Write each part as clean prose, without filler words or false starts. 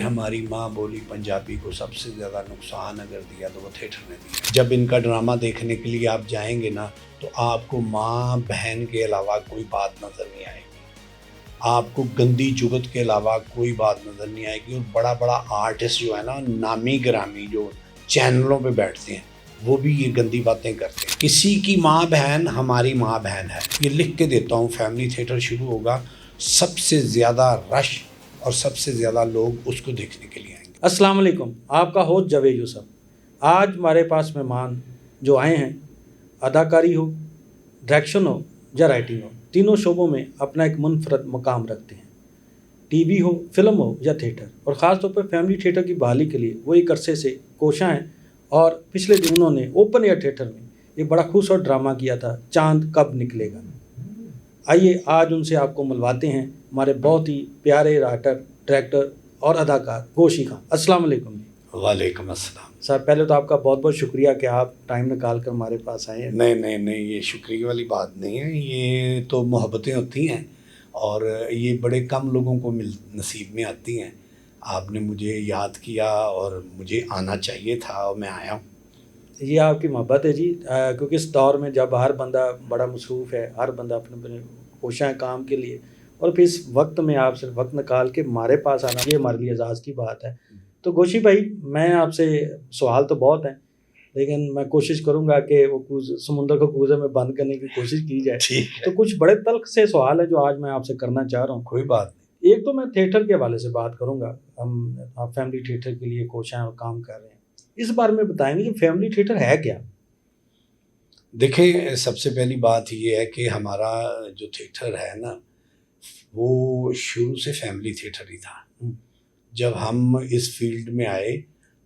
हमारी माँ बोली पंजाबी को सबसे ज़्यादा नुकसान अगर दिया तो वो थिएटर ने दिया। जब इनका ड्रामा देखने के लिए आप जाएंगे ना तो आपको माँ बहन के अलावा कोई बात नज़र नहीं आएगी, आपको गंदी जुगत के अलावा कोई बात नज़र नहीं आएगी। और बड़ा बड़ा आर्टिस्ट जो है ना, नामी ग्रामी जो चैनलों पे बैठते हैं, वो भी ये गंदी बातें करते हैं। किसी की माँ बहन हमारी माँ बहन है, ये लिख के देता हूँ। फैमिली थिएटर शुरू होगा, सबसे ज़्यादा रश और सबसे ज़्यादा लोग उसको देखने के लिए आएंगे। अस्सलाम वालेकुम, आपका होस्ट जावेद यूसुफ। आज हमारे पास मेहमान जो आए हैं, अदाकारी हो, डायरेक्शन हो या राइटिंग हो, तीनों शोबों में अपना एक मुनफरद मकाम रखते हैं। टीवी हो, फिल्म हो या थिएटर, और ख़ास तौर पर फैमिली थिएटर की बहाली के लिए वो एक अरसे से कोशां हैं। और पिछले दिन उन्होंने ओपन एयर थिएटर में एक बड़ा खूबसूरत ड्रामा किया था, चांद कब निकलेगा। आइए आज उनसे आपको मिलवाते हैं, हमारे बहुत ही प्यारे राइटर, डायरेक्टर और अदाकार गोशी खान। अस्सलाम वालेकुम जी। वालेकुम अस्सलाम। सर, पहले तो आपका बहुत बहुत शुक्रिया कि आप टाइम निकाल कर हमारे पास आए हैं। नहीं, ये शुक्रिया वाली बात नहीं है, ये तो मोहब्बतें होती हैं और ये बड़े कम लोगों को नसीब में आती हैं। आपने मुझे याद किया और मुझे आना चाहिए था और मैं आया हूँ। ये आपकी मोहब्बत है जी, क्योंकि इस दौर में जब हर बंदा बड़ा मसरूफ़ है, हर बंदा अपने अपने कोशिश है काम के लिए, और फिर इस वक्त में आप सिर्फ वक्त निकाल के हमारे पास आना, ये हमारे लिए एजाज़ की बात है। तो गोशी भाई, मैं आपसे सवाल तो बहुत हैं, लेकिन मैं कोशिश करूंगा कि वो समुंदर को कूजे में बंद करने की कोशिश की जाए। ठीक है। तो कुछ बड़े तल्ख से सवाल है जो आज मैं आपसे करना चाह रहा हूँ। कोई बात एक तो मैं थिएटर के हवाले से बात करूंगा। आप फैमिली थिएटर के लिए कोशां और काम कर रहे हैं, इस बारे में बताएंगे कि फैमिली थिएटर है क्या? देखें, सबसे पहली बात ये है कि हमारा जो थिएटर है ना, वो शुरू से फैमिली थिएटर ही था। जब हम इस फील्ड में आए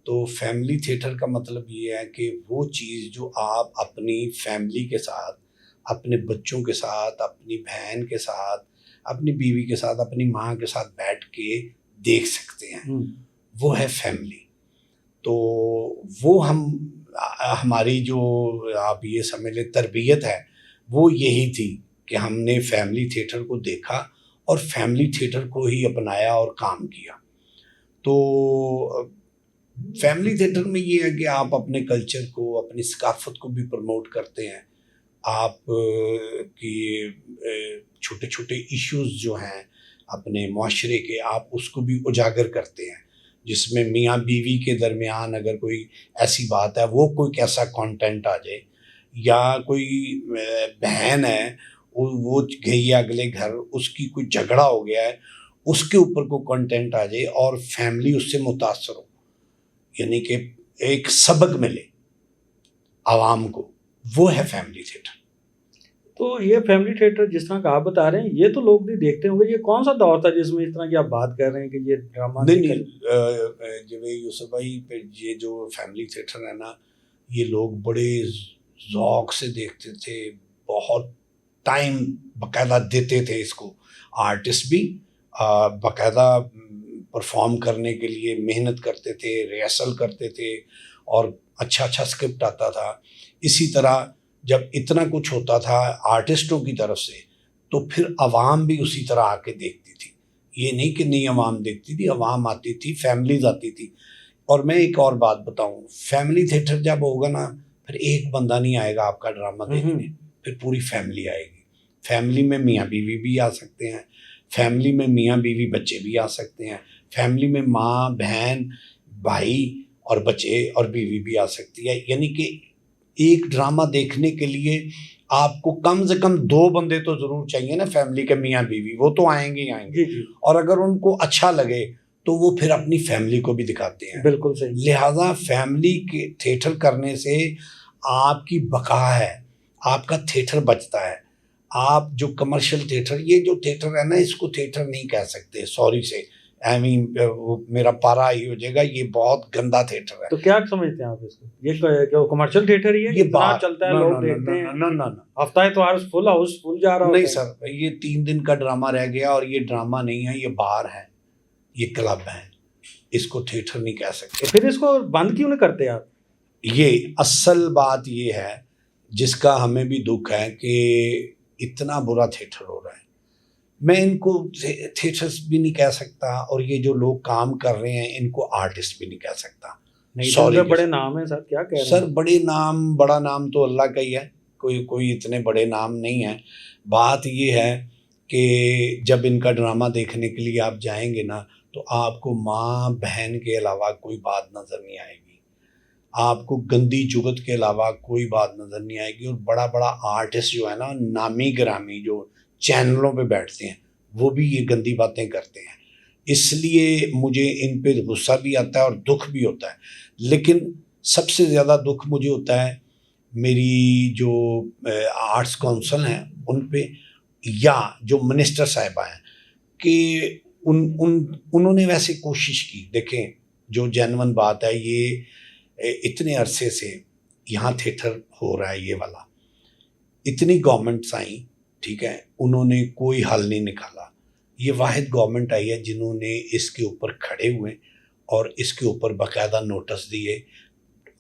तो फैमिली थिएटर का मतलब ये है कि वो चीज़ जो आप अपनी फैमिली के साथ, अपने बच्चों के साथ, अपनी बहन के साथ, अपनी बीवी के साथ, अपनी माँ के साथ बैठ के देख सकते हैं, वो है फैमिली। तो वो हमारी जो आप ये समझ लें तरबियत है, वो यही थी कि हमने फैमिली थिएटर को देखा और फैमिली थिएटर को ही अपनाया और काम किया। तो फैमिली थिएटर में ये है कि आप अपने कल्चर को, अपनी सकाफत को भी प्रमोट करते हैं। आप की छोटे छोटे इश्यूज़ जो हैं अपने माशरे के, आप उसको भी उजागर करते हैं, जिसमें मियाँ बीवी के दरमियान अगर कोई ऐसी बात है, वो कोई कैसा कंटेंट आ जाए, या कोई बहन है वो गई है अगले घर, उसकी कोई झगड़ा हो गया है, उसके ऊपर कोई कंटेंट आ जाए और फैमिली उससे मुतासर हो, यानी कि एक सबक मिले आवाम को, वो है फैमिली थिएटर। तो ये फैमिली थिएटर जिस तरह का आप बता रहे हैं, ये तो लोग नहीं देखते होंगे। ये कौन सा दौर था जिसमें इस तरह की आप बात कर रहे हैं कि ये ड्रामा? नहीं, जवेद यूसुफ भाई, ये जो फैमिली थिएटर है ना, ये लोग बड़े ज़ौक़ से देखते थे, बहुत टाइम बाकायदा देते थे इसको। आर्टिस्ट भी बाकायदा परफॉर्म करने के लिए मेहनत करते थे, रिहर्सल करते थे और अच्छा अच्छा स्क्रिप्ट आता था। इसी तरह जब इतना कुछ होता था आर्टिस्टों की तरफ से, तो फिर अवाम भी उसी तरह आके देखती थी। ये नहीं कि नहीं अवाम देखती थी, अवाम आती थी, फैमिलीज आती थी। और मैं एक और बात बताऊं, फैमिली थिएटर जब होगा ना, फिर एक बंदा नहीं आएगा आपका ड्रामा देखने, फिर पूरी फैमिली आएगी। फैमिली में मियाँ बीवी भी आ सकते हैं, फैमिली में मियाँ बीवी बच्चे भी आ सकते हैं, फैमिली में माँ बहन भाई और बच्चे और बीवी भी आ सकती है। यानी कि एक ड्रामा देखने के लिए आपको कम से कम 2 बंदे तो ज़रूर चाहिए ना, फैमिली के मियाँ बीवी, वो तो आएंगे ही आएंगे। जी। और अगर उनको अच्छा लगे तो वो फिर अपनी फैमिली को भी दिखाते हैं। बिल्कुल सही। लिहाजा फैमिली के थिएटर करने से आपकी बका है, आपका थिएटर बचता है। आप जो कमर्शियल थिएटर, ये जो थिएटर है ना, इसको थिएटर नहीं कह सकते, सॉरी से, आई मीन मेरा पारा ही हो जाएगा, ये बहुत गंदा थिएटर है। तो क्या समझते हैं आप इसको? ये क्या कमर्शियल थिएटर ही है? ये बात चलता है, लोग देखते हैं, ना हफ्ता इतवार फुल हाउस फुल जा रहा नहीं होता है। सर, ये 3 दिन का ड्रामा रह गया और ये ड्रामा नहीं है, ये बार है, ये क्लब है, इसको थिएटर नहीं कह सकते। तो फिर इसको बंद क्यों नहीं करते आप? ये असल बात ये है जिसका हमें भी दुख है कि इतना बुरा थिएटर हो रहा है। मैं इनको थिएटर्स भी नहीं कह सकता, और ये जो लोग काम कर रहे हैं इनको आर्टिस्ट भी नहीं कह सकता। नहीं, सॉरी तो बड़े नाम है सर, क्या कह रहे हैं सर, बड़ा नाम तो अल्लाह का ही है, कोई इतने बड़े नाम नहीं है। बात ये है कि जब इनका ड्रामा देखने के लिए आप जाएंगे ना, तो आपको माँ बहन के अलावा कोई बात नज़र नहीं आएगी, आपको गंदी जुगत के अलावा कोई बात नज़र नहीं आएगी। और बड़ा बड़ा आर्टिस्ट जो है ना, नामी गिरामी जो चैनलों पे बैठते हैं, वो भी ये गंदी बातें करते हैं। इसलिए मुझे इन पे गुस्सा भी आता है और दुख भी होता है। लेकिन सबसे ज़्यादा दुख मुझे होता है मेरी जो आर्ट्स काउंसिल हैं उन पे, या जो मिनिस्टर साहिबा हैं, कि उन्होंने वैसे कोशिश की। देखें, जो जेन्युइन बात है, ये इतने अरसे से यहाँ थिएटर हो रहा है ये वाला, इतनी गवर्नमेंट्स आई, ठीक है, उन्होंने कोई हल नहीं निकाला। ये वाहिद गवर्नमेंट आई है जिन्होंने इसके ऊपर खड़े हुए और इसके ऊपर बाकायदा नोटिस दिए,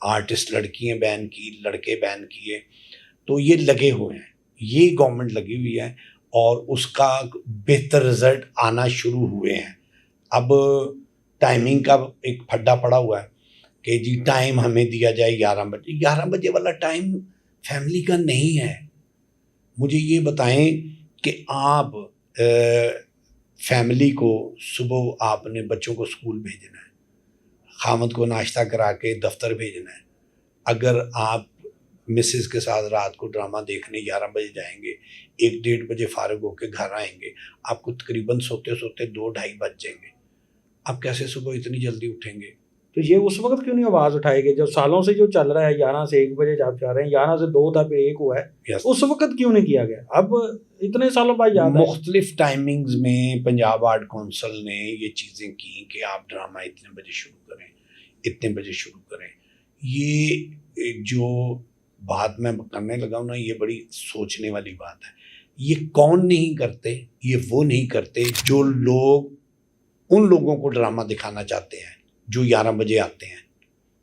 आर्टिस्ट लड़कियां बैन की, लड़के बैन किए, तो ये लगे हुए हैं, ये गवर्नमेंट लगी हुई है और उसका बेहतर रिजल्ट आना शुरू हुए हैं। अब टाइमिंग का एक फड्डा पड़ा हुआ है कि जी टाइम हमें दिया जाए 11 बजे। 11 बजे वाला टाइम फैमिली का नहीं है। मुझे ये बताएं कि आप फैमिली को सुबह आपने बच्चों को स्कूल भेजना है, खामद को नाश्ता करा के दफ्तर भेजना है, अगर आप मिसेस के साथ रात को ड्रामा देखने 11 बजे जाएंगे, 1-1:30 बजे फारिग होकर घर आएंगे, आपको तकरीबन सोते सोते 2-2:30 बज जाएंगे। आप कैसे सुबह इतनी जल्दी उठेंगे? तो ये उस वक्त क्यों नहीं आवाज़ उठाएगी जब सालों से जो चल रहा है, 11 से 1 बजे आप चाह रहे हैं, 11 से 2 था, फिर 1 हुआ है, yes. उस वक्त क्यों नहीं किया गया? अब इतने सालों बाद याद है। मुख्तलिफ टाइमिंग्स में पंजाब आर्ट काउंसिल ने ये चीज़ें की कि आप ड्रामा इतने बजे शुरू करें, इतने बजे शुरू करें। ये जो बात मैं करने लगा हूँ ना, ये बड़ी सोचने वाली बात है। ये कौन नहीं करते? ये वो नहीं करते जो लोग उन लोगों को ड्रामा दिखाना चाहते हैं जो 11 बजे आते हैं।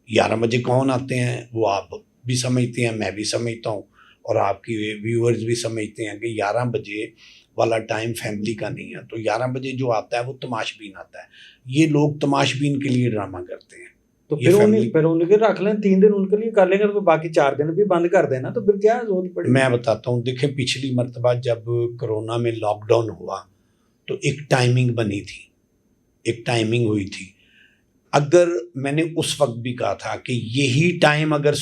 11 बजे कौन आते हैं वो आप भी समझते हैं, मैं भी समझता हूँ, और आपकी व्यूअर्स भी समझते हैं कि 11 बजे वाला टाइम फैमिली का नहीं है। तो 11 बजे जो आता है वो तमाशबीन आता है। ये लोग तमाशबीन के लिए ड्रामा करते हैं। तो फिर उनके रख लें, 3 दिन उनके लिए कर लेंगे, तो बाकी 4 दिन भी बंद कर देना, तो फिर क्या जरूरत पड़ी? मैं बताता हूँ, देखें, पिछली मरतबा जब कोरोना में लॉकडाउन हुआ तो एक टाइमिंग बनी थी, एक टाइमिंग हुई थी। अगर मैंने उस वक्त भी कहा था कि यही टाइम अगर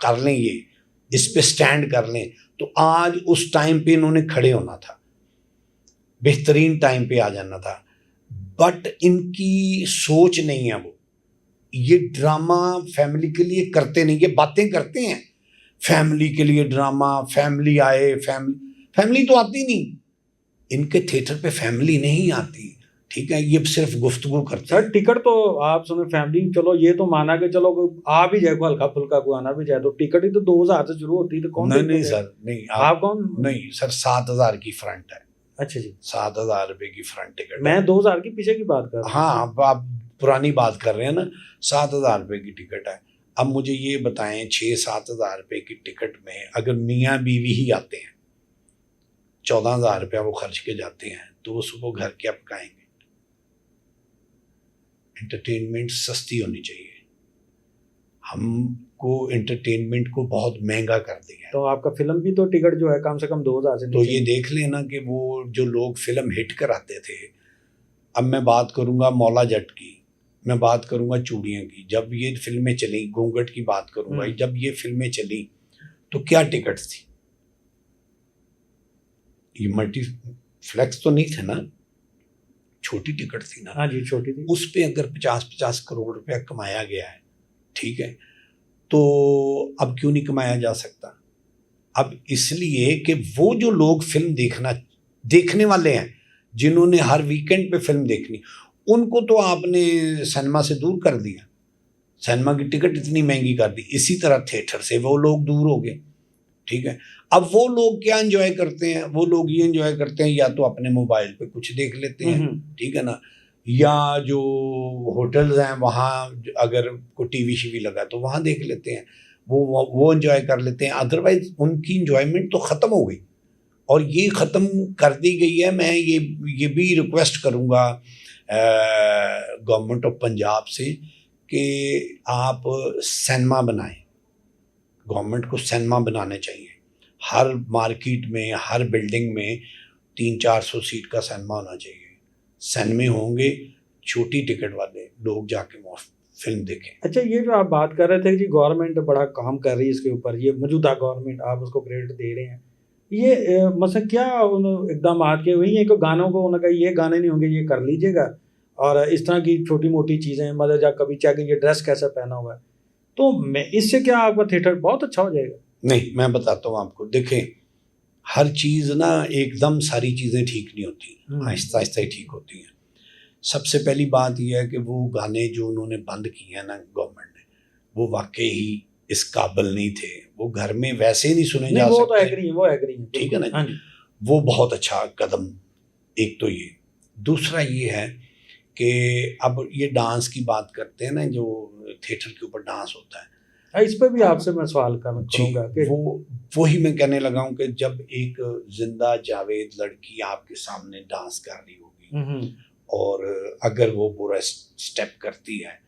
कर लें, ये इस पे स्टैंड कर लें, तो आज उस टाइम पे इन्होंने खड़े होना था, बेहतरीन टाइम पे आ जाना था। बट इनकी सोच नहीं है, वो ये ड्रामा फैमिली के लिए करते नहीं, ये बातें करते हैं फैमिली के लिए ड्रामा, फैमिली आए, फैमिली तो आती नहीं, इनके थिएटर पे फैमिली नहीं आती, ठीक है, ये सिर्फ गुफ्तगू करते सर। टिकट तो आप सुने फैमिली, चलो ये तो माना कि चलो आ भी जाए, हल्का फुल्का को आना भी जाए, तो टिकट ही तो 2000 से शुरू होती है, तो कौन? नहीं सर, नहीं, आप कौन? नहीं सर, 7000 की फ्रंट है। अच्छा जी, 7000 रुपए की फ्रंट टिकट। मैं 2000 की पीछे की बात कर रहा हूँ। हाँ, आप पुरानी बात कर रहे हैं ना, 7000 रुपए की टिकट है। अब मुझे ये बताएं, 6-7 हज़ार रुपए की टिकट में अगर मियाँ बीवी ही आते हैं, 14,000 रुपया वो खर्च के जाते हैं, तो वो सुबह घर क्या पकाएंगे? एंटरटेनमेंट सस्ती होनी चाहिए। हमको एंटरटेनमेंट को बहुत महंगा कर दिया है। तो आपका फिल्म भी तो टिकट जो है कम से कम 2000 से तो ये देख लेना कि वो जो लोग फिल्म हिट कराते थे, अब मैं बात करूँगा मौला जट की, मैं बात करूँगा चूड़ियों की, जब ये फिल्में चली, घूंघट की बात करूँगा, जब ये फिल्में चली तो क्या टिकट थी? ये मल्टीफ्लेक्स तो नहीं थे ना, छोटी टिकट थी ना। हाँ जी, छोटी थी। उस पे अगर 50-50 करोड़ रुपया कमाया गया है, ठीक है, तो अब क्यों नहीं कमाया जा सकता? अब इसलिए कि वो जो लोग फिल्म देखने वाले हैं, जिन्होंने हर वीकेंड पे फिल्म देखनी, उनको तो आपने सिनेमा से दूर कर दिया, सिनेमा की टिकट इतनी महंगी कर दी। इसी तरह थिएटर से वो लोग दूर हो गए, ठीक है। अब वो लोग क्या एंजॉय करते हैं? वो लोग ये एंजॉय करते हैं या तो अपने मोबाइल पे कुछ देख लेते हैं, ठीक है ना, या जो होटल्स हैं वहाँ अगर कोई टीवी शीवी लगा तो वहाँ देख लेते हैं, वो एंजॉय कर लेते हैं। अदरवाइज उनकी एंजॉयमेंट तो ख़त्म हो गई। और ये ख़त्म कर दी गई है। मैं ये भी रिक्वेस्ट करूँगा गवर्नमेंट ऑफ पंजाब से कि आप सिनेमा बनाएं। गवर्नमेंट को सिनेमा बनाने चाहिए। हर मार्केट में, हर बिल्डिंग में 300-400 सीट का सिनेमा होना चाहिए। सिनेमे होंगे, छोटी टिकट वाले लोग जाके फिल्म देखें। अच्छा, ये जो आप बात कर रहे थे कि गवर्नमेंट बड़ा काम कर रही है इसके ऊपर, ये मौजूदा गवर्नमेंट, आप उसको क्रेडिट दे रहे हैं, ये मतलब क्या एकदम आके वही है कि गानों को उन्होंने कहा ये गाने नहीं होंगे, ये कर लीजिएगा, और इस तरह की छोटी मोटी चीज़ें, मतलब जब कभी चाहे ये ड्रेस कैसा पहना हुआ है, तो मैं इससे क्या आपका थिएटर बहुत अच्छा हो जाएगा? नहीं, मैं बताता हूँ आपको। देखें, हर चीज़ ना एकदम सारी चीज़ें ठीक नहीं होती, आहिस्ता आहिस्ता ही ठीक होती हैं। सबसे पहली बात यह है कि वो गाने जो उन्होंने बंद किए हैं ना गवर्नमेंट ने, वो वाकई ही इस काबिल नहीं थे। वो घर में वैसे ही नहीं सुने जा सकते। वो तो एग्री है, वो एग्री है, ठीक है ना। हाँ जी। वो बहुत अच्छा कदम, एक तो ये। दूसरा ये है कि अब ये डांस की बात करते हैं ना, जो थिएटर के ऊपर डांस होता है, इस पर भी आपसे मैं सवाल करूँगा कि वो ही मैं कहने लगा हूँ कि जब एक जिंदा जावेद लड़की आपके सामने डांस कर रही होगी और अगर वो बुरा स्टेप करती है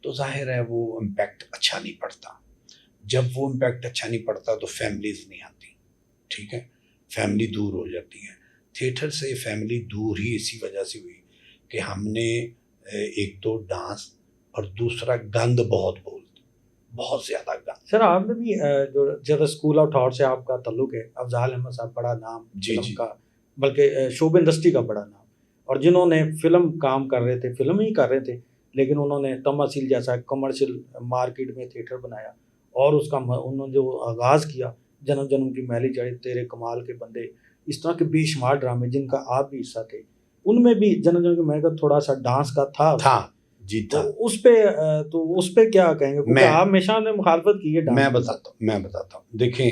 तो जाहिर है वो इम्पैक्ट अच्छा नहीं पड़ता। जब वो इम्पैक्ट अच्छा नहीं पड़ता तो फैमिलीज नहीं आती, ठीक है, फैमिली दूर हो जाती है। थिएटर से फैमिली दूर ही इसी वजह से हुई कि हमने एक तो डांस और दूसरा गंद बहुत ज़्यादा गंद। सर, आपने भी जो जब स्कूल ऑफ थॉट से आपका ताल्लुक है, अफजाल अहमद साहब, बड़ा नाम फिल्म का, बल्कि शोबा इंडस्ट्री का बड़ा नाम, और जिन्होंने फिल्म काम कर रहे थे, फिल्म ही कर रहे थे, लेकिन उन्होंने तमासील जैसा कमर्शियल मार्केट में थिएटर बनाया और उसका उन्होंने जो आगाज़ किया, जन्म जन्म की मैली चढ़ी, तेरे कमाल के बंदे, इस तरह के बेशुमार ड्रामे जिनका आप भी हिस्सा थे, उनमें भी जन्म जन्म की मैली का थोड़ा सा डांस का था जी था। तो उस पे क्या कहेंगे, क्योंकि आप हमेशा ने मुखालफत की है डांस। मैं बताता हूँ। देखें,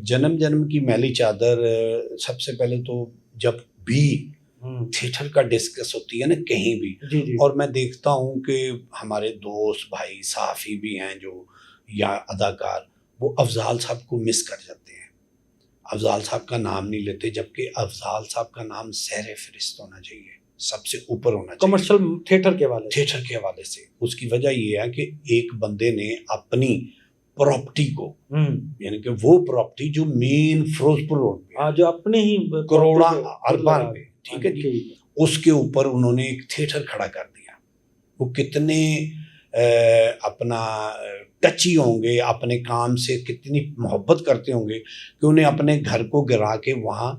जन्म जन्म की मैली चादर, सबसे पहले तो जब भी थिएटर का डिस्कस होती है ना कहीं भी, जी। और मैं देखता हूँ कि हमारे दोस्त भाई सहाफ़ी भी हैं जो, या अदाकार, वो अफजाल साहब को मिस कर जाते हैं, अफजाल साहब का नाम नहीं लेते, जबकि अफजाल साहब का नाम सहरे फहरिस्त होना चाहिए, सबसे ऊपर होना चाहिए कमर्शियल थिएटर के हवाले से। उसकी वजह ये है कि एक बंदे ने अपनी प्रॉपर्टी को, यानी कि वो प्रॉपर्टी जो मेन फिरोजपुर रोड पे, जो अपने ही करोड़ा अरबान पे, ठीक है जी, उसके ऊपर उन्होंने एक थिएटर खड़ा कर दिया। वो कितने अपना टची होंगे, अपने काम से कितनी मोहब्बत करते होंगे कि उन्हें अपने घर को गिरा के वहाँ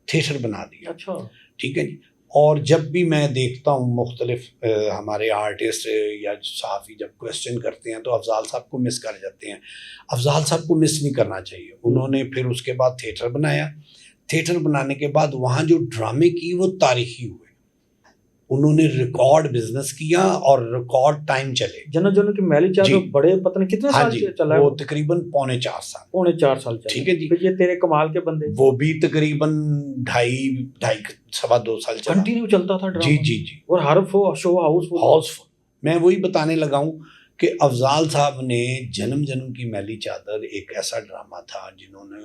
थिएटर बना दिया। अच्छा, ठीक है जी। और जब भी मैं देखता हूँ मुख्तलिफ हमारे आर्टिस्ट या सहाफ़ी जब क्वेश्चन करते हैं तो अफजाल साहब को मिस कर जाते हैं। अफजाल साहब को मिस नहीं करना चाहिए। उन्होंने फिर उसके बाद थिएटर बनाया। थिएटर बनाने के बाद वहाँ जो ड्रामे की वो तारीखी हुए, उन्होंने रिकॉर्ड बिजनेस किया और रिकॉर्ड टाइम चले। जन जन की मैली चादर बड़े पता नहीं कितने साल चला है, वो तकरीबन पौने 4 साल। ठीक है जी। फिर ये तेरे कमाल के बंदे, वो भी तकरीबन 2.5 साल चला, कंटिन्यू चलता था ड्रामा। जी। और हर शो हाउसफुल। मैं वही बताने लगा हूँ कि अफजाल साहब ने जन्म जन्म की मैली चादर एक ऐसा ड्रामा था जिन्होंने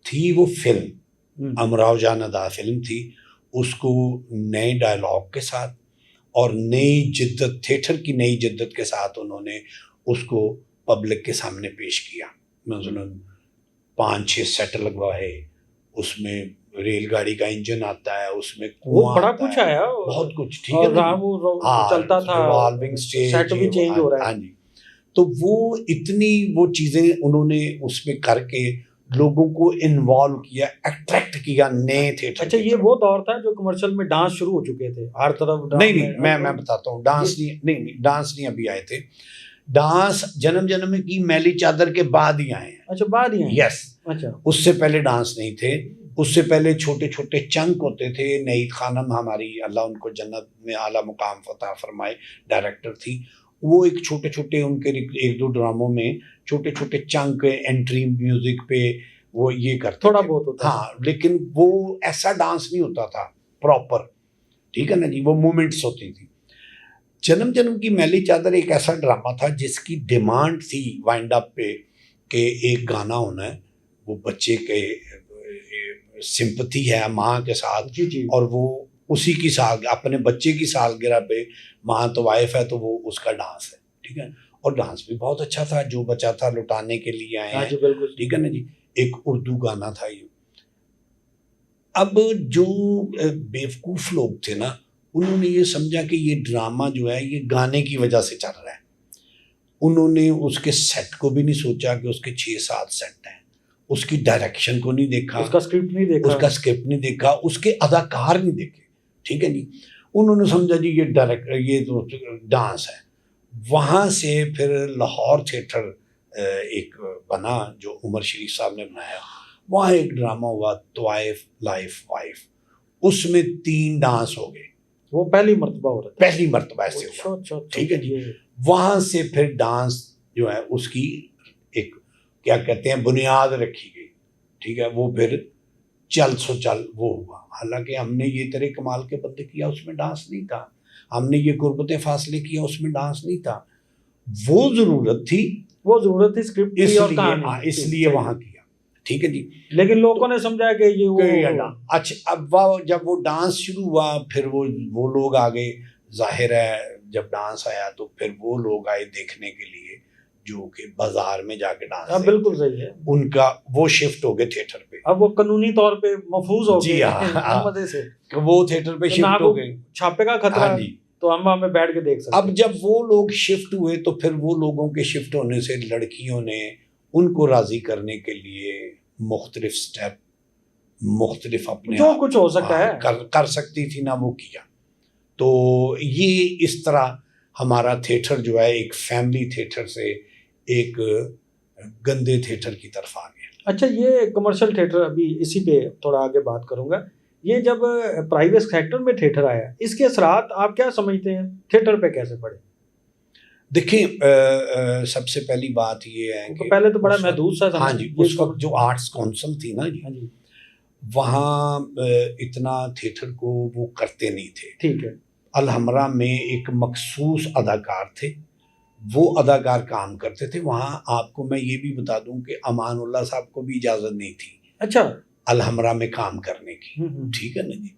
थी, वो फिल्म अमराव जान अदा फिल्म थी, उसको नए डायलॉग के साथ और नई जिद्दत, थिएटर की नई जिद्दत के साथ उन्होंने उसको पब्लिक के सामने पेश किया। मतलब 5-6 सेट लगवाए, उसमें रेलगाड़ी का इंजन आता है, उसमें वो बड़ा कुछ आया, बहुत कुछ, ठीक है ना, वो चलता था, रिवॉल्विंग स्टेज, सेट भी चेंज हो रहा है। हाँ जी। तो वो इतनी वो चीज़ें उन्होंने उसमें करके लोगों को इन्वॉल्व किया, अट्रैक्ट किया नए थिएटर। अच्छा, ये वो दौर था जो कमर्शियल में डांस शुरू हो चुके थे हर तरफ। नहीं, मैं बताता हूँ, डांस नहीं, डांस नहीं अभी आए थे। डांस जन्म जन्म की मैली चादर के बाद ही आए हैं। अच्छा, बाद ही आए? यस। अच्छा, उससे पहले डांस नहीं थे। उससे पहले छोटे छोटे चंक होते थे। नईद खानम हमारी, अल्लाह उनको जन्नत में आला मुकाम फतह फरमाए, डायरेक्टर थी। वो एक छोटे छोटे उनके 1-2 ड्रामों में छोटे छोटे चंक एंट्री म्यूजिक पे वो ये करते थोड़ा थे। बहुत होता, हाँ, लेकिन वो ऐसा डांस नहीं होता था प्रॉपर, ठीक है ना जी, वो मूवमेंट्स होती थी। जन्म जन्म की मैली चादर एक ऐसा ड्रामा था जिसकी डिमांड थी वाइंड अप पे कि एक गाना होना है, वो बच्चे के सिंपैथी है माँ के साथ, जी जी। और वो उसी की साल अपने बच्चे की सालगिरह पे, माँ तो वाइफ है तो वो उसका डांस है, ठीक है। और डांस भी बहुत अच्छा था, जो बचा था लुटाने के लिए आए हाँ जी हैं, बिल्कुल। ठीक है ना जी। एक उर्दू गाना था ये। अब जो बेवकूफ लोग थे ना, उन्होंने ये समझा कि ये ड्रामा जो है ये गाने की वजह से चल रहा है। उन्होंने उसके सेट को भी नहीं सोचा कि उसके 6-7 सेट हैं, उसकी डायरेक्शन को नहीं देखा, उसका स्क्रिप्ट नहीं देखा, उसका स्क्रिप्ट नहीं देखा, उसके अदाकार नहीं देखे, ठीक है जी। उन्होंने समझा जी ये तो डांस है। वहाँ से फिर लाहौर थिएटर एक बना जो उमर शरीफ साहब ने बनाया। वहाँ एक ड्रामा हुआ तवाइफ लाइफ वाइफ, उसमें 3 डांस हो गए। वो पहली मर्तबा हो रहा था। पहली मर्तबा ऐसे हुआ, अच्छा, ठीक है जी। ये वहाँ से फिर डांस जो है उसकी एक क्या कहते हैं बुनियाद रखी गई, ठीक है। वो फिर चल सो चल वो हुआ। हालांकि हमने ये तेरे कमाल के बंदे किया, उसमें डांस नहीं था। हमने ये गुर्बत फासले किया, उसमें डांस नहीं था। वो जरूरत थी स्क्रिप्ट की और कहानी की, इसलिए सही। वहाँ किया, ठीक है जी। लेकिन लोगों ने समझा कि ये वो अच्छा, अब जब वो डांस शुरू हुआ, फिर वो लोग आ गए। जाहिर है जब डांस आया तो फिर वो लोग आए देखने के लिए जो कि बाजार में जाके डांस देखते। बिल्कुल सही है। उनका वो शिफ्ट हो गए थिएटर पे। अब वो कानूनी तौर पे महफूज हो जी गए हाँ, मजे से, वो थिएटर पे शिफ्ट हो गए। छापे का खतरा, हाँ जी। तो हम हमें बैठ के देख सकते। अब जब वो लोग शिफ्ट हुए तो फिर वो लोगों के शिफ्ट होने से लड़कियों ने उनको राजी करने के लिए मुख्तलिफ स्टेप, मुख्तलिफ अपने जो कुछ हो सकता है कर सकती थी ना, वो किया। तो ये इस तरह हमारा थिएटर जो है एक फैमिली थिएटर से एक गंदे थिएटर की तरफ आ गया। अच्छा, ये कमर्शियल थिएटर, अभी इसी पे थोड़ा आगे बात करूंगा। ये जब प्राइवेट सेक्टर में थिएटर आया, इसके असरात आप क्या समझते हैं, थिएटर पे कैसे पड़े? देखिए, सबसे पहली बात ये है कि पहले तो बड़ा महदूद सा था। हाँ जी, उस वक्त जो आर्ट्स काउंसिल थी ना जी, वहाँ इतना थिएटर को वो करते नहीं थे, ठीक है। अलहमरा में एक मखसूस अदाकार थे, वो अदाकार काम करते थे वहाँ। आपको मैं ये भी बता दूं कि अमानुल्लाह साहब को भी इजाज़त नहीं थी, अच्छा, अलहमरा में काम करने की, ठीक है ना जी।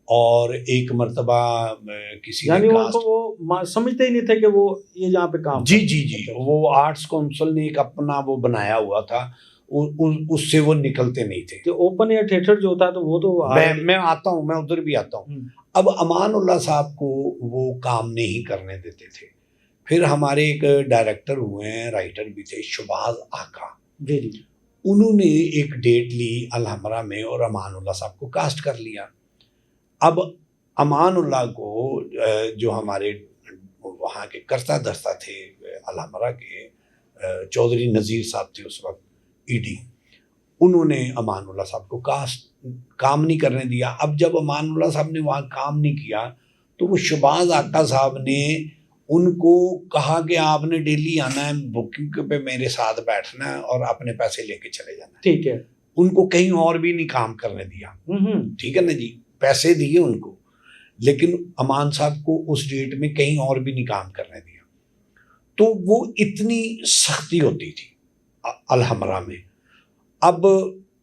और एक मर्तबा किसी यानी वो समझते ही नहीं थे कि वो ये यहाँ पे काम जी जी जी, वो आर्ट्स काउंसिल ने एक अपना वो बनाया हुआ था, उससे वो निकलते नहीं थे। तो ओपन एयर थिएटर जो होता है तो वो तो मैं आता हूँ, मैं उधर भी आता हूँ। अब अमानुल्लाह साहब को वो काम नहीं करने देते थे। फिर हमारे एक डायरेक्टर हुए हैं, राइटर भी थे, शबाज आका जी जी, उन्होंने एक डेट ली अलहमरा में और अमानुल्लाह साहब को कास्ट कर लिया। अब अमानुल्लाह को जो हमारे वहाँ के कर्ता धर्ता थे अलहमरा के, चौधरी नज़ीर साहब थे उस वक्त ईडी, उन्होंने अमानुल्लाह साहब को काम नहीं करने दिया। अब जब अमानुल्लाह साहब ने वहाँ काम नहीं किया तो वो शबाज आका साहब ने उनको कहा कि आपने डेली आना है, बुकिंग पे मेरे साथ बैठना है और अपने पैसे लेके चले जाना है, ठीक है। उनको कहीं और भी नहीं काम करने दिया, ठीक है ना जी। पैसे दिए उनको, लेकिन अमान साहब को उस डेट में कहीं और भी नहीं काम करने दिया। तो वो इतनी सख्ती होती थी अलहमरा में। अब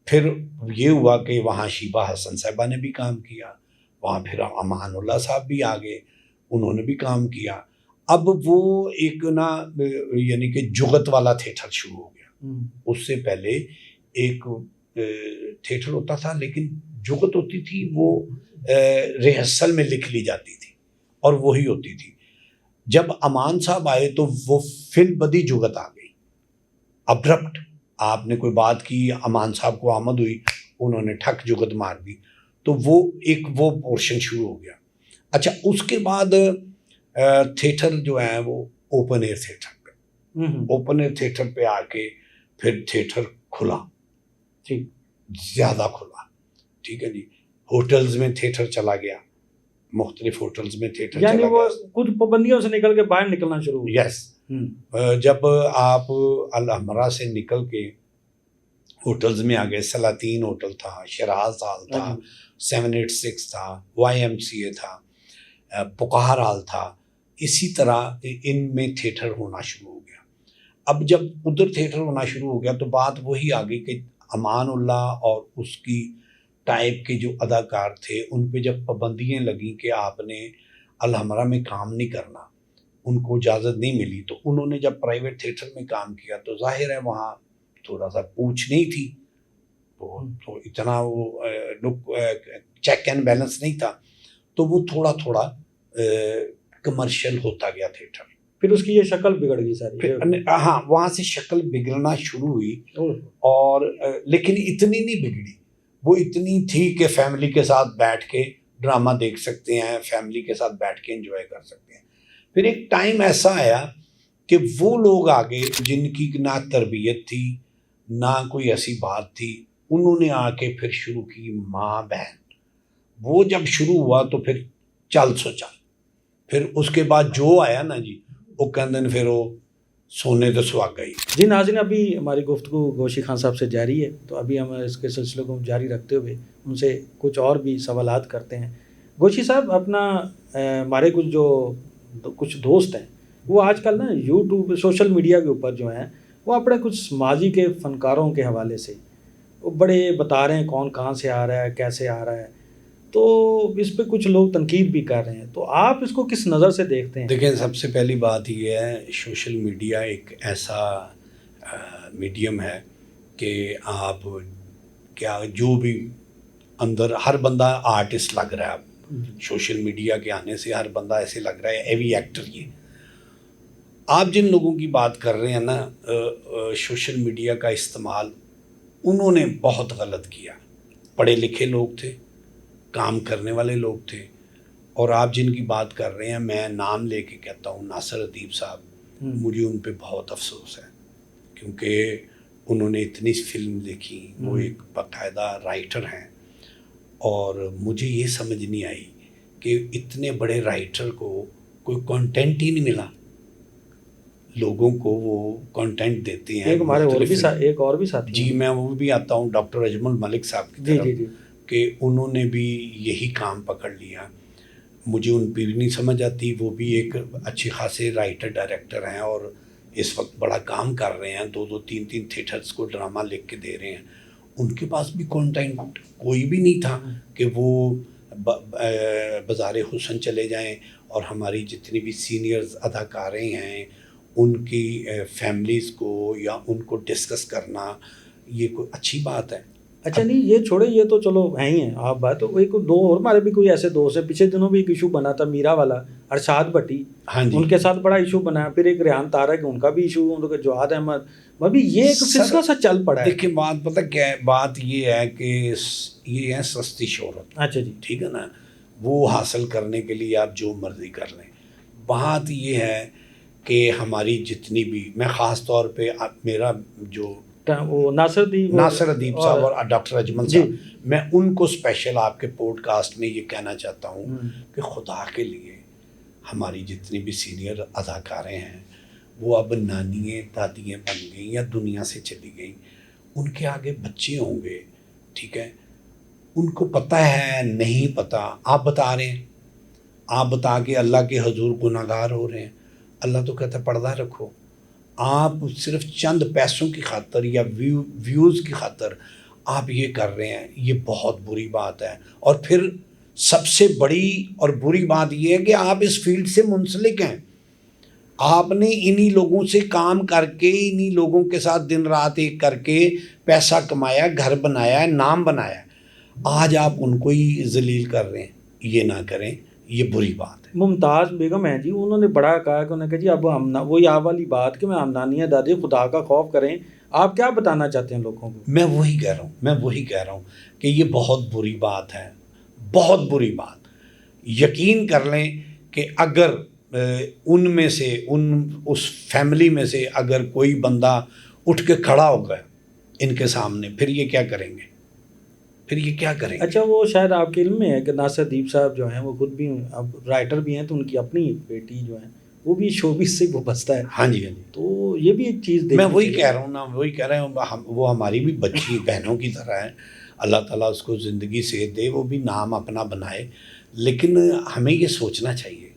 फिर ये हुआ कि वहाँ शीबा हसन साहबा ने भी काम किया, वहाँ फिर अमानुल्लाह साहब भी आ गए, उन्होंने भी काम किया। अब वो एक ना यानी कि जुगत वाला थिएटर शुरू हो गया। उससे पहले एक थिएटर होता था, लेकिन जुगत होती थी वो रिहर्सल में लिख ली जाती थी और वही होती थी। जब अमान साहब आए तो वो फिल बदी जुगत आ गई, अब्रप्ट। आपने कोई बात की, अमान साहब को आमद हुई, उन्होंने ठक जुगत मार दी, तो वो पोर्शन शुरू हो गया। अच्छा, उसके बाद थिएटर जो है वो ओपन एयर थिएटर पे, ओपन एयर थिएटर पे आके फिर थिएटर खुला, ठीक, ज़्यादा खुला, ठीक है जी। होटल्स में थिएटर चला गया, मुख्तलिफ होटल्स में थिएटर चला गया, वो कुछ पाबंदियों से निकल के बाहर निकलना शुरू हुआ। यस, जब आप अलहमरा से निकल के होटल्स में आ गए, सलातीन होटल था, शराज हॉल था, 786 था, YMCA था, पुकार हॉल था, इसी तरह इनमें थिएटर होना शुरू हो गया। अब जब उधर थिएटर होना शुरू हो गया तो बात वही आ गई कि अमानुल्लाह और उसकी टाइप के जो अदाकार थे उन पे जब पाबंदियाँ लगी कि आपने अल हमरा में काम नहीं करना, उनको इजाज़त नहीं मिली, तो उन्होंने जब प्राइवेट थिएटर में काम किया तो ज़ाहिर है वहाँ थोड़ा सा पूछ नहीं थी, तो इतना वो लुक चेक एंड बैलेंस नहीं था, तो वो थोड़ा थोड़ा कमर्शियल होता गया थिएटर। फिर उसकी ये शक्ल बिगड़ गई सारी। फिर हाँ, वहाँ से शक्ल बिगड़ना शुरू हुई और लेकिन इतनी नहीं बिगड़ी, वो इतनी थी कि फैमिली के साथ बैठ के ड्रामा देख सकते हैं, फैमिली के साथ बैठ के एंजॉय कर सकते हैं। फिर एक टाइम ऐसा आया कि वो लोग आगे जिनकी ना तरबियत थी ना कोई ऐसी बात थी, उन्होंने आके फिर शुरू की माँ बहन। वो जब शुरू हुआ तो फिर चल सो चल, फिर उसके बाद जो आया ना जी, वो कहते फिर वो सोने तो सुहागा ही। जी नाज़रीन, अभी हमारी गुफ्तगू गोशी खान साहब से जारी है, तो अभी हम इसके सिलसिले को जारी रखते हुए उनसे कुछ और भी सवालात करते हैं। गोशी साहब, अपना हमारे कुछ दोस्त हैं, वो आजकल ना यूट्यूब सोशल मीडिया के ऊपर जो हैं वो अपने कुछ माजी के फ़नकारों के हवाले से वो बड़े बता रहे हैं कौन कहाँ से आ रहा है, कैसे आ रहा है, तो इस पे कुछ लोग तनकीद भी कर रहे हैं, तो आप इसको किस नज़र से देखते हैं? देखिए, सबसे पहली बात ये है, सोशल मीडिया एक ऐसा मीडियम है कि आप क्या जो भी अंदर हर बंदा आर्टिस्ट लग रहा है। अब सोशल मीडिया के आने से हर बंदा ऐसे लग रहा है एवी एक्टर। ये आप जिन लोगों की बात कर रहे हैं ना, सोशल मीडिया का इस्तेमाल उन्होंने बहुत गलत किया। पढ़े लिखे लोग थे, काम करने वाले लोग थे, और आप जिनकी बात कर रहे हैं, मैं नाम लेके कहता हूँ, नासिर अदीब साहब, मुझे उन पे बहुत अफसोस है, क्योंकि उन्होंने इतनी फिल्म देखी, वो एक बाकायदा राइटर हैं, और मुझे ये समझ नहीं आई कि इतने बड़े राइटर को कोई कंटेंट ही नहीं मिला। लोगों को वो कंटेंट देते हैं। एक हमारे और भी साथी जी, मैं वो भी आता हूँ डॉक्टर अजमल मलिक साहब की तरफ, कि उन्होंने भी यही काम पकड़ लिया। मुझे उन पर भी नहीं समझ आती, वो भी एक अच्छे खासे राइटर डायरेक्टर हैं और इस वक्त बड़ा काम कर रहे हैं, 2-2, 3-3 थिएटर्स को ड्रामा लिख के दे रहे हैं। उनके पास भी कंटेंट कोई भी नहीं था कि वो बाज़ार हुसन चले जाएं और हमारी जितनी भी सीनियर्स अदाकारें हैं उनकी फैमिलीज़ को या उनको डिस्कस करना, ये कोई अच्छी बात है? अच्छा नहीं, ये छोड़े, ये तो चलो है ही है आप बात। तो एक दो और हमारे भी कोई ऐसे दोस्त है, पिछले दिनों भी एक इशू बना था मीरा वाला, अरशाद भट्टी, हाँ जी, उनके साथ बड़ा इशू बना। फिर एक रेहान तारक, उनका भी इशू, उनका जवाद अहमद, अभी ये एक सिलसिला सा चल पड़ा है। देखिए, बात पता क्या है, बात ये है कि ये है सस्ती शोहरत। अच्छा जी, ठीक है ना, वो हासिल करने के लिए आप जो मर्जी कर लें। बात ये है कि हमारी जितनी भी, मैं ख़ास तौर पे मेरा जो वो नासिर अदीब साहब और डॉक्टर अजमल साहब, मैं उनको स्पेशल आपके पॉडकास्ट में ये कहना चाहता हूँ कि खुदा के लिए हमारी जितनी भी सीनियर अदाकारें हैं वो अब नानियाँ दादियाँ बन गई या दुनिया से चली गई, उनके आगे बच्चे होंगे, ठीक है, उनको पता है नहीं पता, आप बता रहे हैं, आप बता के अल्लाह के हजूर गुनाहगार हो रहे हैं। अल्लाह तो कहता पर्दा रखो। आप सिर्फ चंद पैसों की खातर या व्यूज़ की खातर आप ये कर रहे हैं, ये बहुत बुरी बात है। और फिर सबसे बड़ी और बुरी बात ये है कि आप इस फील्ड से मुंसलिक हैं। आपने इन्हीं लोगों से काम करके, इन्हीं लोगों के साथ दिन रात एक करके पैसा कमाया, घर बनाया, नाम बनाया, आज आप उनको ही जलील कर रहे हैं। ये ना करें, ये बुरी बात है। मुमताज़ बेगम है जी, उन्होंने बड़ा कहा कि उन्होंने कहा जी अब हम ना वही आप वाली बात कि मैं हमदानियाँ दादी खुदा का खौफ करें। आप क्या बताना चाहते हैं लोगों को? मैं वही कह रहा हूँ कि ये बहुत बुरी बात है, बहुत बुरी बात। यकीन कर लें कि अगर उनमें से उस फैमिली में से अगर कोई बंदा उठ के खड़ा हो गया इनके सामने, फिर ये क्या करेंगे? अच्छा, वो शायद आपके इल्म में है कि नासिर अदीब साहब जो हैं वो खुद भी अब राइटर भी हैं, तो उनकी अपनी बेटी जो है वो भी शोबिस से वो बसता है। हाँ जी। तो ये भी एक चीज़ मैं वही कह रहा हूँ ना, वो हमारी भी बच्ची बहनों की तरह है। अल्लाह ताला उसको ज़िंदगी सेहत दे, वो भी नाम अपना बनाए। लेकिन हमें ये सोचना चाहिए,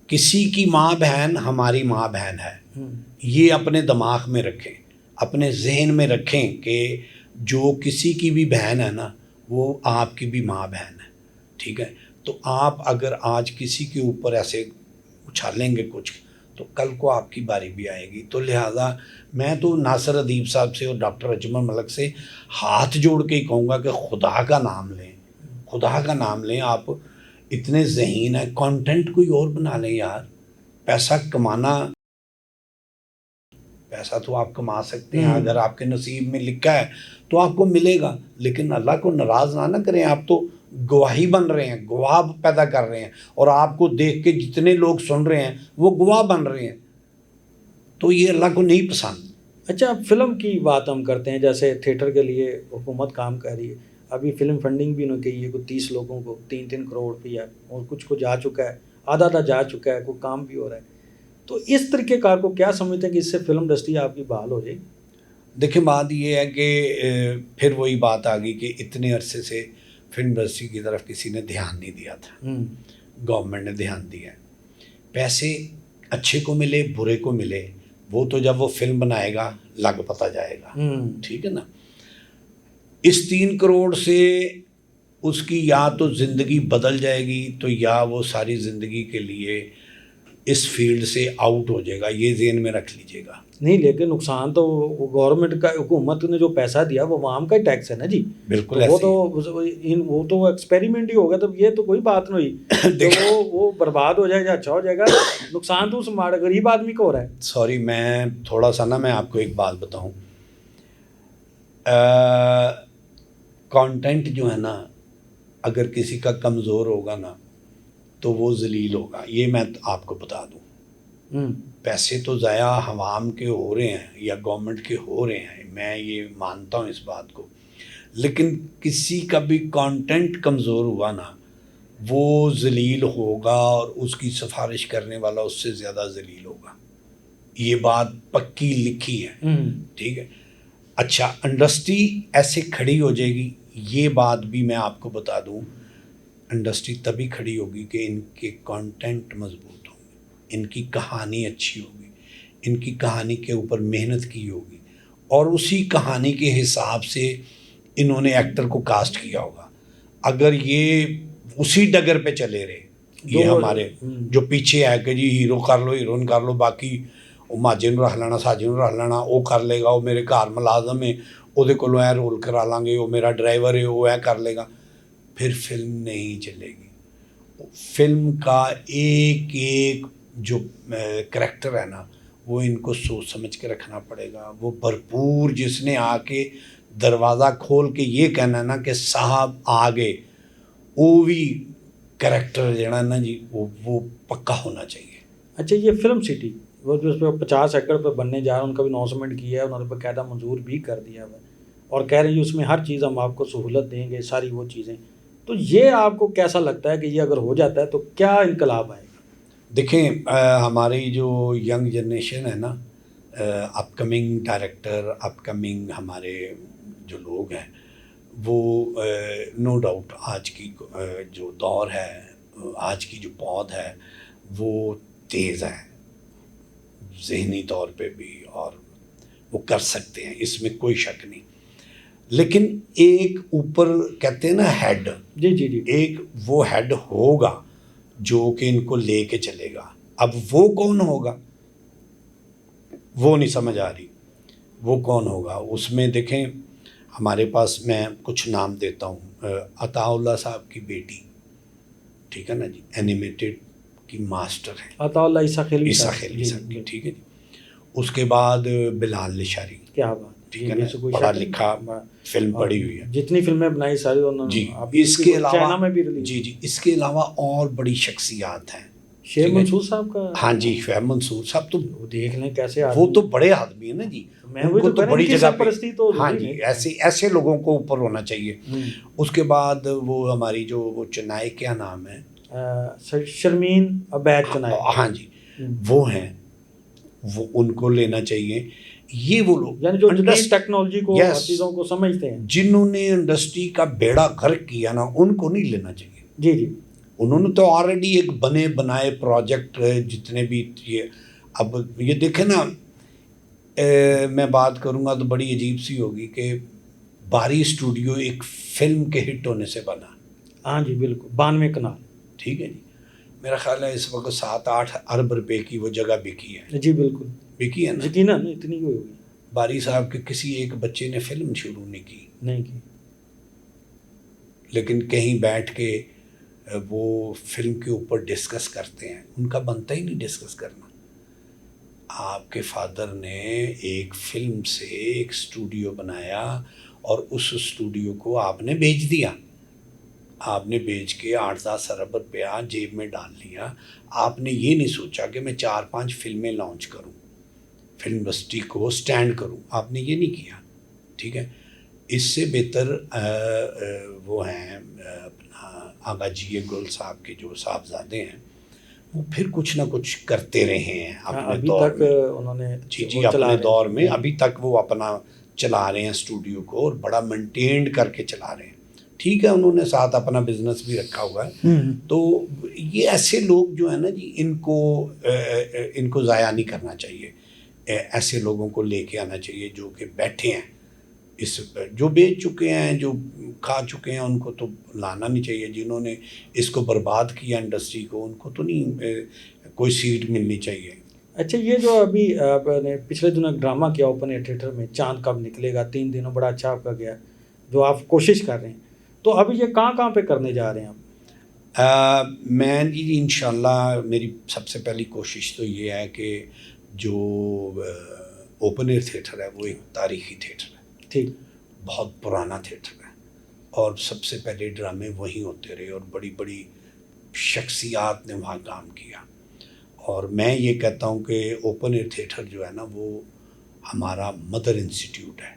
किसी की माँ बहन हमारी माँ बहन है, ये अपने दिमाग में रखें, अपने जहन में रखें कि जो किसी की भी बहन है ना, वो आपकी भी माँ बहन है, ठीक है। तो आप अगर आज किसी के ऊपर ऐसे उछालेंगे कुछ, तो कल को आपकी बारी भी आएगी। तो लिहाजा मैं तो नासिर अदीब साहब से और डॉक्टर अजमल मलिक से हाथ जोड़ के ही कहूँगा कि खुदा का नाम लें, खुदा का नाम लें। आप इतने ज़हीन हैं, कंटेंट कोई और बना लें यार। पैसा कमाना, पैसा तो आप कमा सकते हैं, अगर आपके नसीब में लिखा है तो आपको मिलेगा। लेकिन अल्लाह को नाराज़ ना करें। आप तो गवाही बन रहे हैं, गवाह पैदा कर रहे हैं, और आपको देख के जितने लोग सुन रहे हैं वो गवाह बन रहे हैं। तो ये अल्लाह को नहीं पसंद। अच्छा, फिल्म की बात हम करते हैं, जैसे थिएटर के लिए हुकूमत काम कर रही है। अभी फिल्म फंडिंग भी उन्होंने की है, कोई 30 लोगों को 3-3 करोड़ रुपया, और कुछ को जा चुका है, आधा जा चुका है, कोई काम भी हो रहा है। तो इस तरीके कार को क्या समझते हैं कि इससे फिल्म इंडस्ट्री आपकी बहाल हो जाएगी? देखिए, बात ये है कि फिर वही बात आ गई कि इतने अरसे से फिल्म इंडस्ट्री की तरफ किसी ने ध्यान नहीं दिया था। गवर्नमेंट ने ध्यान दिया है। पैसे अच्छे को मिले, बुरे को मिले, वो तो जब वो फिल्म बनाएगा लग पता जाएगा, ठीक है ना। इस 3 करोड़ से उसकी या तो ज़िंदगी बदल जाएगी, तो या वो सारी ज़िंदगी के लिए इस फील्ड से आउट हो जाएगा। ये ज़हन में रख लीजिएगा। नहीं, लेकिन नुकसान तो गवर्नमेंट का, हुकूमत ने जो पैसा दिया वो आवाम का ही टैक्स है ना जी। बिल्कुल, तो वो तो एक्सपेरिमेंट ही होगा। तब ये तो कोई बात नहीं हुई तो वो बर्बाद हो जाएगा, अच्छा हो जाएगा। नुकसान तो उस गरीब आदमी को हो रहा है। सॉरी, मैं थोड़ा सा ना, मैं आपको एक बात बताऊं। कंटेंट जो है ना, अगर किसी का कमज़ोर होगा ना तो वो जलील होगा। ये मैं आपको बता दूं। पैसे तो ज़ाया हवाम के हो रहे हैं या गवर्नमेंट के हो रहे हैं, मैं ये मानता हूँ इस बात को। लेकिन किसी का भी कंटेंट कमज़ोर हुआ ना, वो जलील होगा, और उसकी सिफारिश करने वाला उससे ज़्यादा जलील होगा। ये बात पक्की लिखी है, ठीक है। अच्छा, इंडस्ट्री ऐसे खड़ी हो जाएगी, ये बात भी मैं आपको बता दूं। इंडस्ट्री तभी खड़ी होगी कि इनके कंटेंट मजबूत होंगे, इनकी कहानी अच्छी होगी, इनकी कहानी के ऊपर मेहनत की होगी, और उसी कहानी के हिसाब से इन्होंने एक्टर को कास्ट किया होगा। अगर ये उसी डगर पे चले रहे, ये हमारे जो पीछे है कि जी हीरो कर लो, हीरोइन कर लो, बाकी ਉਹ ਮਾਝੇ ਨੂੰ ਰੱਖ ਲੈਣਾ, ਸਾਜੇ ਨੂੰ ਰੱਖ ਲੈਣਾ, ਉਹ ਕਰ ਲੇਗਾ, ਉਹ ਮੇਰੇ ਘਰ ਮੁਲਾਜ਼ਮ ਹੈ, ਉਹਦੇ ਕੋਲੋਂ ਇਹ ਰੋਲ ਕਰਾ ਲਾਂਗੇ, ਉਹ ਮੇਰਾ ड्राइवर है, वो ਇਹ कर लेगा, फिर फिल्म नहीं चलेगी। फिल्म का एक एक जो करैक्टर है ना, वो इनको सोच समझ के रखना पड़ेगा। वो भरपूर जिसने आके दरवाज़ा खोल के ये कहना ना कि साहब आ गए, वो भी करैक्टर जड़ा ना जी, वो पक्का होना चाहिए। अच्छा, ये फिल्म सिटी वो जो उस पर 50 एकड़ पर बनने जा रहा है, उनका भी अनाउंसमेंट किया है, उन्होंने बाकायदा मंजूर भी कर दिया है, और कह रहे हैं उसमें हर चीज़ हम आपको सहूलत देंगे, सारी वो चीज़ें। तो ये आपको कैसा लगता है कि ये अगर हो जाता है तो क्या इनकलाब आएगा? देखें, हमारी जो यंग जनरेशन है ना, अपकमिंग डायरेक्टर, अपकमिंग हमारे जो लोग हैं, वो नो डाउट आज की जो दौर है, आज की जो पौध है, वो तेज़ है ज़हनी तौर पे भी, और वो कर सकते हैं, इसमें कोई शक नहीं। लेकिन एक ऊपर कहते हैं ना हेड, जी जी जी, एक वो हेड होगा जो कि इनको लेके चलेगा। अब वो कौन होगा वो नहीं समझ आ रही, वो कौन होगा। उसमें देखें, हमारे पास मैं कुछ नाम देता हूँ। अताउल्लाह साहब की बेटी, ठीक है ना जी, एनिमेटेड की मास्टर है, अताउल्लाह ईसा खिलवी साहब की, ठीक है जी। उसके बाद बिलाल लिशारी, क्या बात, ठीक है ना, पढ़ा लिखा, फिल्म पढ़ी हुई है, जितनी फिल्में बनाई सारी उन्होंने जी। इसके अलावा चाइना में भी रिलीज, जी जी, इसके अलावा और बड़ी शख्सियात हैं। शेख मंसूर साहब का, हाँ जी, शेख मंसूर साहब तो देख लें कैसे, वो तो बड़े आदमी है ना जी, उनको तो बड़ी जगह पे, तो हाँ जी, ऐसे लोगों को ऊपर होना चाहिए। उसके बाद वो हमारी जो वो चेन्नई, क्या नाम है, शर्मीन अबैद चेन्नई, हाँ जी, वो हैं, वो उनको लेना चाहिए। ये वो लोग यानी जो टेक्नोलॉजी को, चीज़ों को समझते हैं, जिन्होंने इंडस्ट्री का बेड़ा गर्क किया ना, उनको नहीं लेना चाहिए। जी जी, उन्होंने तो ऑलरेडी एक बने बनाए प्रोजेक्ट जितने भी ये, अब ये देखें ना, मैं बात करूँगा तो बड़ी अजीब सी होगी कि बारी स्टूडियो एक फिल्म के हिट होने से बना। हाँ जी बिल्कुल, 92 कनाल। ठीक है जी, मेरा ख्याल है इस वक्त 7-8 अरब रुपए की वो जगह बिकी है। जी बिल्कुल, बिकी है ना। यकीनन इतनी ही होगी। बारी साहब के किसी एक बच्चे ने फिल्म शुरू नहीं की, लेकिन कहीं बैठ के वो फिल्म के ऊपर डिस्कस करते हैं। उनका बनता ही नहीं डिस्कस करना। आपके फादर ने एक फिल्म से एक स्टूडियो बनाया और उस स्टूडियो को आपने बेच दिया। आपने बेच के 8-10 अरब रुपया जेब में डाल लिया। आपने ये नहीं सोचा कि मैं 4-5 फिल्में लॉन्च करूं, फिल्म इंडस्ट्री को स्टैंड करूं। आपने ये नहीं किया। ठीक है, इससे बेहतर वो हैं अपना आगा जी गुल साहब के जो साहबजादे हैं, वो फिर कुछ ना कुछ करते रहे हैं अपने अभी दौर तक में। उन्होंने जी अपने दौर में अभी तक वो अपना चला रहे हैं स्टूडियो को, और बड़ा मेंटेन्ड करके चला रहे हैं। ठीक है, उन्होंने साथ अपना बिजनेस भी रखा हुआ है। तो ये ऐसे लोग जो है ना जी, इनको ज़ाया नहीं करना चाहिए। ऐसे लोगों को लेके आना चाहिए जो कि बैठे हैं इस पर, जो बेच चुके हैं, जो खा चुके हैं, उनको तो लाना नहीं चाहिए। जिन्होंने इसको बर्बाद किया इंडस्ट्री को, उनको तो नहीं कोई सीट मिलनी चाहिए। अच्छा, ये जो अभी आपने पिछले दिनों एक ड्रामा किया ओपन एयर थिएटर में, चांद कब निकलेगा, 3 दिनों बड़ा अच्छा आपका गया, जो आप कोशिश कर रहे हैं, तो अभी ये कहाँ पे करने जा रहे हैं आप? मैं जी इंशाल्लाह मेरी सबसे पहली कोशिश तो ये है कि जो ओपन एयर थिएटर है वो एक तारीखी थिएटर है। ठीक, बहुत पुराना थिएटर है, और सबसे पहले ड्रामे वहीं होते रहे, और बड़ी बड़ी शख्सियात ने वहाँ काम किया। और मैं ये कहता हूँ कि ओपन एयर थिएटर जो है ना, वो हमारा मदर इंस्टीट्यूट है,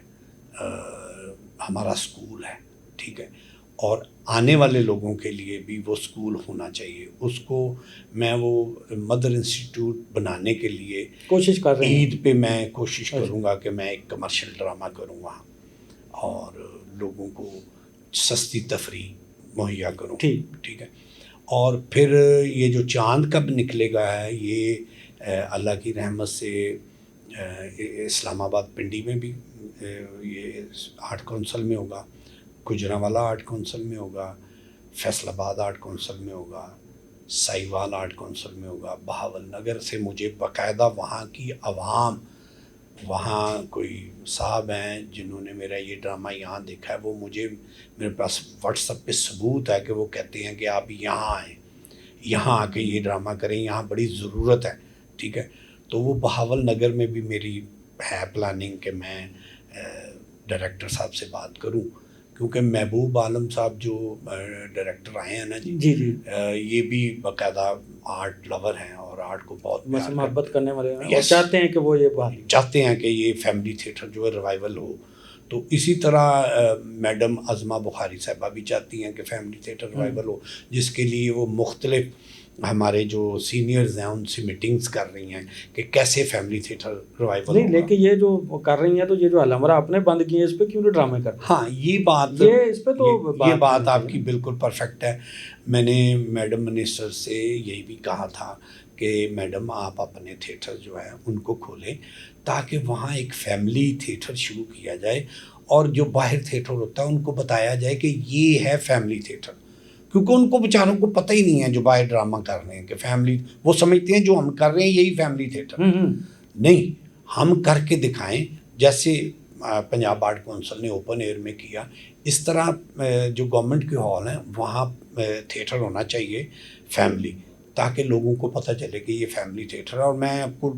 हमारा स्कूल है। ठीक है, और आने वाले लोगों के लिए भी वो स्कूल होना चाहिए। उसको मैं वो मदर इंस्टीट्यूट बनाने के लिए कोशिश कर रहे हैं। ईद पे मैं कोशिश करूँगा कि मैं एक कमर्शियल ड्रामा करूँ वहाँ, और लोगों को सस्ती तफरी मुहैया करूँ। ठीक है, और फिर ये जो चांद कब निकलेगा है, ये अल्लाह की रहमत से इस्लामाबाद पिंडी में भी ये आर्ट काउंसिल में होगा, गुजरांवाला आर्ट काउंसिल में होगा, फैसलाबाद आर्ट काउंसिल में होगा, साहिवाल आर्ट काउंसिल में होगा, बहावल नगर से मुझे बाकायदा वहाँ की आवाम, वहाँ कोई साहब हैं जिन्होंने मेरा ये ड्रामा यहाँ देखा है, वो मुझे, मेरे पास व्हाट्सएप पे सबूत है कि वो कहते हैं कि आप यहाँ आएँ, यहाँ आके ये ड्रामा करें, यहाँ बड़ी ज़रूरत है। ठीक है, तो वो बहावल नगर में भी मेरी है प्लानिंग कि मैं डायरेक्टर साहब से बात करूँ, क्योंकि महबूब आलम साहब जो डायरेक्टर आए हैं ना जी, ये भी बाकायदा आर्ट लवर हैं और आर्ट को बहुत मोहब्बत करने वाले हैं। yes, चाहते हैं कि वो ये बात चाहते हैं कि ये फैमिली थिएटर जो है रिवाइवल हो। तो इसी तरह मैडम अज़मा बुखारी साहबा भी चाहती हैं कि फैमिली थिएटर रिवाइवल हो, जिसके लिए वो मुख्तलिफ हमारे जो सीनियर्स हैं उनसे मीटिंग्स कर रही हैं कि कैसे फैमिली थिएटर रिवाइवल नहीं, लेकिन ये जो कर रही हैं, तो ये जो अलमरा आपने बंद किए, इस पे क्यों नहीं ड्रामे कर? हाँ, ये बात, इस पे तो ये बात आपकी बिल्कुल परफेक्ट है। मैंने मैडम मिनिस्टर से यही भी कहा था कि मैडम आप अपने थिएटर जो है उनको खोलें, ताकि वहाँ एक फैमिली थिएटर शुरू किया जाए, और जो बाहर थिएटर होता है उनको बताया जाए कि ये है फैमिली थिएटर, क्योंकि उनको बेचारों को पता ही नहीं है जो बाहर ड्रामा कर रहे हैं कि फैमिली, वो समझते हैं जो हम कर रहे हैं यही फैमिली थिएटर। नहीं, हम करके दिखाएं, जैसे पंजाब आर्ट काउंसिल ने ओपन एयर में किया, इस तरह जो गवर्नमेंट के हॉल हैं वहाँ थिएटर होना चाहिए फैमिली, ताकि लोगों को पता चले कि ये फैमिली थिएटर है। और मैं आपको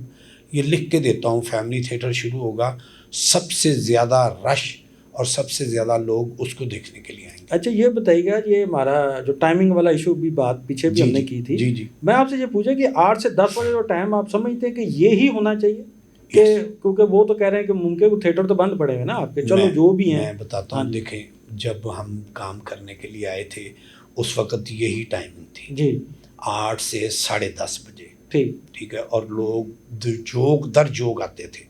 ये लिख के देता हूँ, फैमिली थिएटर शुरू होगा, सबसे ज़्यादा रश और सबसे ज़्यादा लोग उसको देखने के लिए आएंगे। अच्छा, ये बताइएगा, ये हमारा जो टाइमिंग वाला इशू भी बात पीछे भी हमने की थी। जी। मैं आपसे ये पूछा कि 8 से 10 बजे जो टाइम आप समझते हैं कि ये ही होना चाहिए कि, क्योंकि वो तो कह रहे हैं कि मुमकिन थिएटर तो बंद पड़े हैं ना आपके, चलो जो भी हैं। मैं बताता हूँ, देखें, जब हम काम करने के लिए आए थे उस वक़्त यही टाइमिंग थी जी, 8 से 10:30 बजे। ठीक है, और लोग जोग दर जोग आते थे।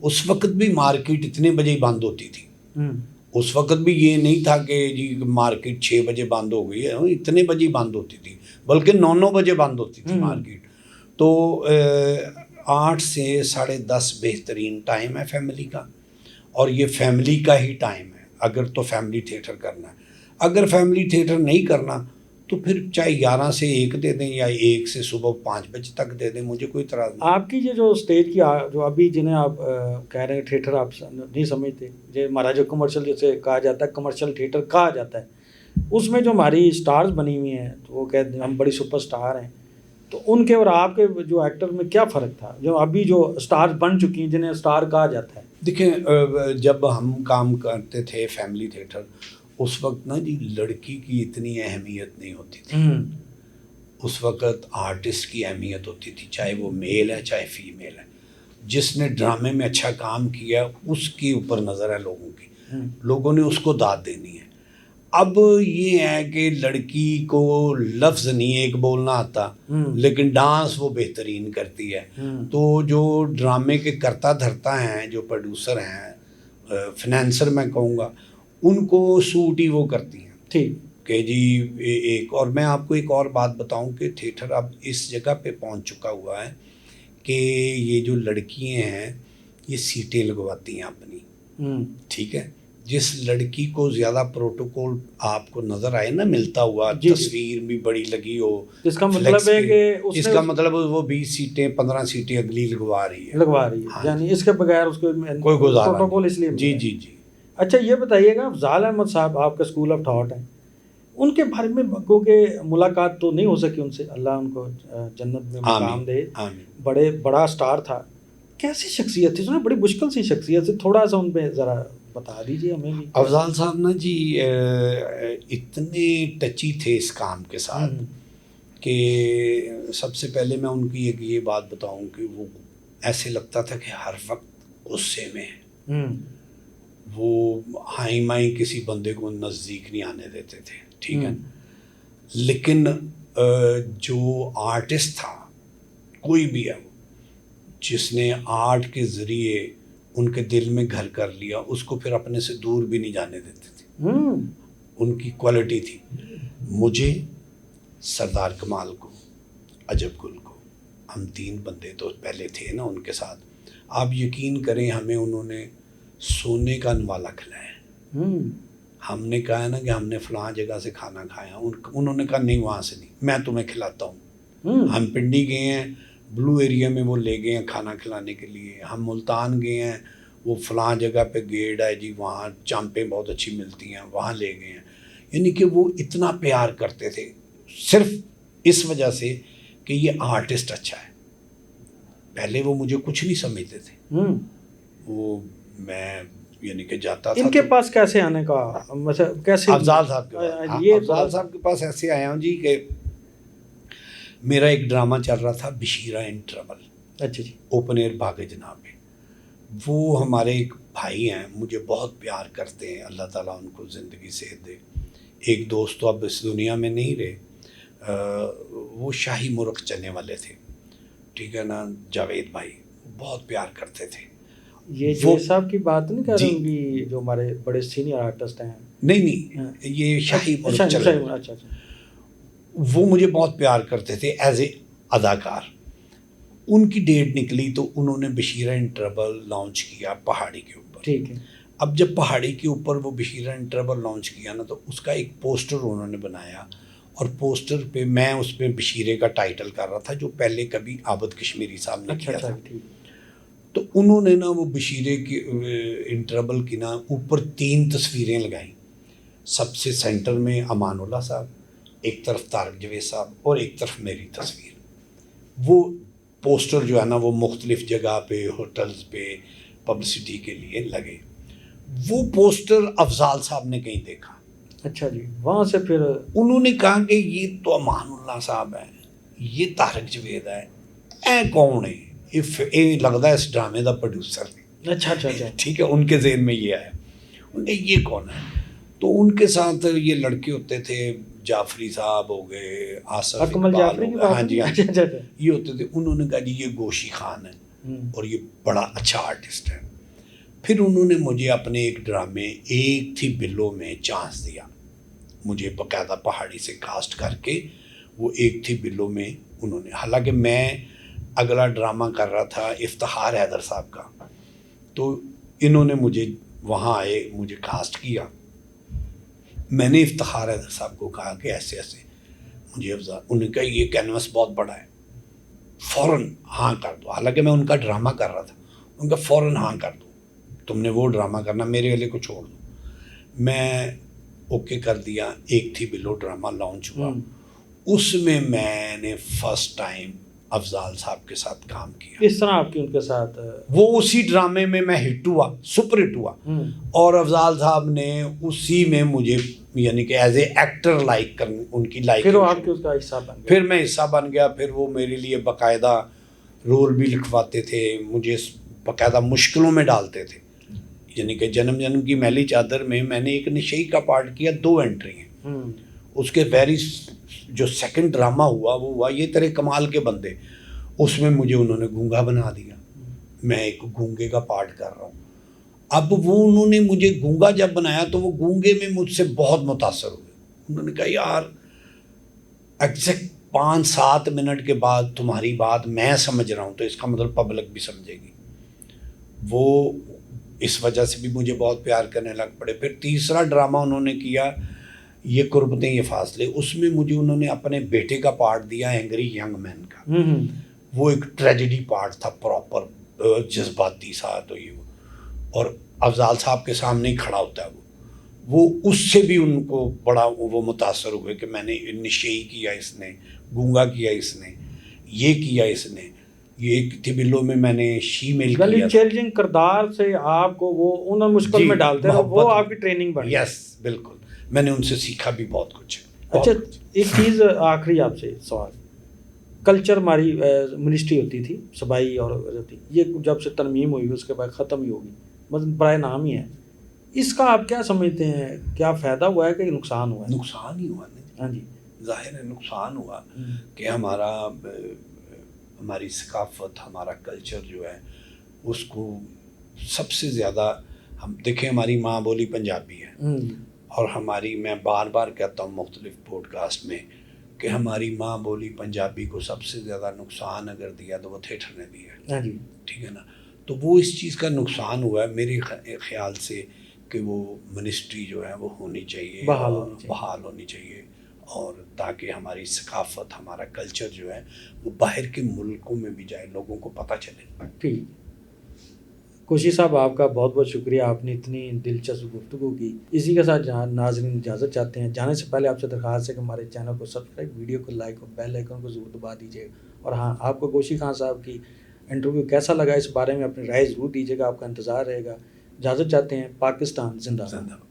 उस वक़्त भी मार्केट इतने बजे ही बंद होती थी। उस वक़्त भी ये नहीं था कि जी मार्केट 6 बजे बंद हो गई है, इतने बजे बंद होती थी, बल्कि 9 बजे बंद होती थी मार्केट। तो 8 से 10:30 बेहतरीन टाइम है फैमिली का, और ये फैमिली का ही टाइम है। अगर तो फैमिली थिएटर करना है। अगर फैमिली थिएटर नहीं करना तो फिर चाहे 11 से 1 दे दें या 1 से सुबह 5 बजे तक दे दें, मुझे कोई इतराज़ नहीं। आपकी ये जो स्टेज की जो अभी जिन्हें आप कह रहे हैं थिएटर आप नहीं समझते, जो हमारा जो कमर्शियल जैसे कहा जाता है, कमर्शियल थिएटर कहा जाता है, उसमें जो हमारी स्टार्स बनी हुई हैं तो वो कहते हैं हम बड़ी सुपरस्टार हैं, तो उनके और आपके जो एक्टर में क्या फ़र्क था, जो अभी जो स्टार्स बन चुकी हैं जिन्हें स्टार कहा जाता है? देखिए, जब हम काम करते थे फैमिली थिएटर, उस वक्त ना जी लड़की की इतनी अहमियत नहीं होती थी। उस वक्त आर्टिस्ट की अहमियत होती थी, चाहे वो मेल है चाहे फीमेल है। जिसने ड्रामे में अच्छा काम किया उसके ऊपर नज़र है लोगों की, लोगों ने उसको दाद देनी है। अब ये है कि लड़की को लफ्ज़ नहीं एक बोलना आता, लेकिन डांस वो बेहतरीन करती है। तो जो ड्रामे के करता धरता हैं, जो प्रोड्यूसर हैं, फिनेंसर मैं कहूँगा, उनको सूट ही वो करती हैं। ठीक कि जी एक और मैं आपको एक और बात बताऊं कि थिएटर अब इस जगह पे पहुंच चुका हुआ है कि ये जो लड़कियां हैं ये सीटें लगवाती हैं अपनी, ठीक है। जिस लड़की को ज़्यादा प्रोटोकॉल आपको नज़र आए ना मिलता हुआ, तस्वीर भी बड़ी लगी हो, इसका मतलब है कि इसका मतलब वो 20 सीटें 15 सीटें अगली लगवा रही है। हाँ, यानी इसके बगैर उसको कोई गुजारा प्रोटोकॉल इसलिए जी जी जी। अच्छा ये बताइएगा, अफजाल अहमद साहब आपका स्कूल ऑफ थॉट है, उनके बारे में क्योंकि मुलाकात तो नहीं हो सकी उनसे, अल्लाह उनको जन्नत में मकाम दे, बड़ा स्टार था, कैसी शख्सियत थी, उसने बड़ी मुश्किल सी शख्सियत थी, थोड़ा सा उन पर ज़रा बता दीजिए हमें भी। अफजाल साहब ना जी इतने टची थे इस काम के साथ कि सबसे पहले मैं उनकी एक ये बात बताऊं कि वो ऐसे लगता था कि हर वक्त गुस्से में है। वो हाई माई किसी बंदे को नज़दीक नहीं आने देते थे, ठीक है। लेकिन जो आर्टिस्ट था कोई भी है वो, जिसने आर्ट के ज़रिए उनके दिल में घर कर लिया, उसको फिर अपने से दूर भी नहीं जाने देते थे। उनकी क्वालिटी थी। मुझे, सरदार कमाल को, अजब गुल को, हम 3 बंदे तो पहले थे ना उनके साथ। आप यकीन करें हमें उन्होंने सोने का नवाला खिलाया। हमने कहा है ना कि हमने फ़लाँ जगह से खाना खाया, उन्होंने कहा नहीं वहाँ से नहीं, मैं तुम्हें खिलाता हूँ। हम पिंडी गए हैं, ब्लू एरिया में वो ले गए हैं खाना खिलाने के लिए। हम मुल्तान गए हैं, वो फ़लाँ जगह पे गेट है जी, वहाँ चांपें बहुत अच्छी मिलती हैं, वहाँ ले गए हैं। यानी कि वो इतना प्यार करते थे सिर्फ इस वजह से कि ये आर्टिस्ट अच्छा है। पहले वो मुझे कुछ नहीं समझते थे। वो मैं यानी कि जाता था इनके पास कैसे आने का मतलब कैसे? अफजाल साहब के पास, ये अफजाल साहब के पास ऐसे आया हूँ जी कि मेरा एक ड्रामा चल रहा था बशीरा इन ट्रबल, अच्छा जी, ओपन एयर बाग जनाब में। वो हमारे एक भाई हैं, मुझे बहुत प्यार करते हैं, अल्लाह ताला उनको ज़िंदगी सेहत दे। एक दोस्त तो अब इस दुनिया में नहीं रहे, वो शाही मुर्ख चलने वाले थे, ठीक है ना, जावेद भाई, बहुत प्यार करते थे। ये जो साहब की बात नहीं कर रहे होंगी, जो हमारे बड़े सीनियर आर्टिस्ट हैं? नहीं, ये शाही मुर्ख चलने वाले। अच्छा। वो मुझे बहुत प्यार करते थे एज ए अदाकार। उनकी डेट निकली तो उन्होंने बशीरा इन ट्रबल लॉन्च किया पहाड़ी के ऊपर, ठीक है। अब जब पहाड़ी के ऊपर वो बशीरा इन ट्रबल लॉन्च किया ना, तो उसका एक पोस्टर उन्होंने बनाया, और पोस्टर पे मैं उसमें बशीरे का टाइटल कर रहा था, जो पहले कभी आबद कश्मीरी साहब ने किया था। तो उन्होंने ना वो बशीरे की इन ट्रबल की ना ऊपर 3 तस्वीरें लगाई। सबसे सेंटर में अमानुल्लाह साहब, एक तरफ तारक जवेद साहब, और एक तरफ मेरी तस्वीर। वो पोस्टर जो है ना वो मुख्तलिफ जगह पे, होटल्स पे पब्लिसिटी के लिए लगे। वो पोस्टर अफजाल साहब ने कहीं देखा। अच्छा जी, वहाँ से फिर उन्होंने कहा कि ये तो अमानुल्लाह साहब है, ये तारक जवेद है, ऐ कौन है, ये लगता है इस ड्रामे का प्रोड्यूसर है। अच्छा, ठीक है, उनके जहन में ये आया। उनके ये कौन है, तो उनके साथ ये लड़के होते थे, जाफरी साहब हो गए, आसफ अकमल जाफरी की बात, हाँ जी हाँ, अच्छा, ये होते थे। उन्होंने कहा जी ये गोशी खान है और ये बड़ा अच्छा आर्टिस्ट है। फिर उन्होंने मुझे अपने एक ड्रामे एक थी बिल्लो में चांस दिया, मुझे बाकायदा पहाड़ी से कास्ट करके वो एक थी बिल्लो में उन्होंने, हालांकि मैं अगला ड्रामा कर रहा था इफ्तिखार हैदर साहब का, तो इन्होंने मुझे वहाँ आए, मुझे कास्ट किया। मैंने इफ्तिखार हैदर साहब को कहा कि ऐसे ऐसे मुझे अफजाल, उन्होंने कहा ये कैनवस बहुत बड़ा है, फ़ौरन हाँ कर दो। हालांकि मैं उनका ड्रामा कर रहा था, उनका फ़ौरन हाँ कर दो, तुमने वो ड्रामा करना, मेरे वाले को छोड़ दो। मैं ओके कर दिया। एक थी बिलो ड्रामा लॉन्च हुआ, उसमें मैंने फर्स्ट टाइम अफजाल साहब के साथ काम किया। इस तरह आपकी उनके साथ वो उसी ड्रामे में मैं हिट हुआ, सुपर हिट हुआ, और अफजाल साहब ने उसी में मुझे यानी कि एज ए एक्टर लाइक कर, उनकी लाइक, फिर वो आपके उसका हिस्सा बन गया। फिर मैं हिस्सा बन गया। फिर वो मेरे लिए बाकायदा रोल भी लिखवाते थे, मुझे बाकायदा मुश्किलों में डालते थे। यानी कि जन्म जन्म की मैली चादर में मैंने एक निशई का पार्ट किया, 2 एंट्री हैं उसके। वेरी जो सेकंड ड्रामा हुआ वो हुआ ये तेरे कमाल के बंदे, उसमें मुझे उन्होंने गूंगा बना दिया। मैं एक गूंगे का पार्ट कर रहा हूँ। अब वो उन्होंने मुझे गूंगा जब बनाया तो वो गूंगे में मुझसे बहुत मुतासर हुए। उन्होंने कहा यार एग्जैक्ट 5-7 मिनट के बाद तुम्हारी बात मैं समझ रहा हूँ, तो इसका मतलब पब्लिक भी समझेगी। वो इस वजह से भी मुझे बहुत प्यार करने लग पड़े। फिर तीसरा ड्रामा उन्होंने किया ये कुर्बतें ये फासले, उसमें मुझे उन्होंने अपने बेटे का पार्ट दिया, एंग्री यंग मैन का। वो एक ट्रेजेडी पार्ट था, प्रॉपर जज्बाती सा, तो ये और अफजाल साहब के सामने ही खड़ा होता है वो उससे भी उनको बड़ा वो मुतासर हुए कि मैंने निशेई किया इसने, गूंगा किया इसने, ये किया इसने, ये एक थी बिल्लो में मैंने शीमेल किया। चैलेंजिंग किरदार से आपको वो उन मुश्किल में डालते हैं, वो आपकी ट्रेनिंग बनी। यस बिल्कुल, मैंने उनसे सीखा भी बहुत कुछ। अच्छा, एक चीज़ आखिरी आपसे सवाल, कल्चर हमारी मिनिस्ट्री होती थी सबाई और होती, ये जब से तरमीम हुई उसके बाद ख़त्म ही होगी, मतलब बड़ा नाम ही है। इसका आप क्या समझते हैं, क्या फ़ायदा हुआ है कि नुकसान हुआ है? नुकसान ही हुआ नहीं। हाँ जी, जाहिर है नुकसान हुआ कि हमारी सकाफ़त, हमारा कल्चर जो है उसको सबसे ज़्यादा हम देखें, हमारी माँ बोली पंजाबी है, और हमारी, मैं बार बार कहता हूँ मुख्तलिफ पॉडकास्ट में कि हमारी माँ बोली पंजाबी को सबसे ज़्यादा नुकसान अगर दिया तो वो थिएटर ने दिया। हाँ जी, ठीक है ना। तो वो इस चीज़ का नुकसान हुआ है मेरे ख्याल से कि वो मिनिस्ट्री जो है वो होनी चाहिए, बहाल होनी चाहिए, और ताकि हमारी सकाफ़त, हमारा कल्चर जो है वो बाहर के मुल्कों में भी जाए, लोगों को पता चले। ठीक। कोशी साहब, आपका बहुत बहुत शुक्रिया, आपने इतनी दिलचस्प गुफ्तगू की। इसी के साथ नाज़रीन इजाज़त चाहते हैं। जाने से पहले आपसे दरख्वास्त है कि हमारे चैनल को सब्सक्राइब, वीडियो को लाइक और बेल आइकन को ज़रूर दबा दीजिएगा। और हाँ, आपको कोशी खान साहब की इंटरव्यू कैसा लगा इस बारे में अपनी राय ज़रूर दीजिएगा, आपका इंतज़ार रहेगा। इजाज़त चाहते हैं। पाकिस्तान जिंदाबाद।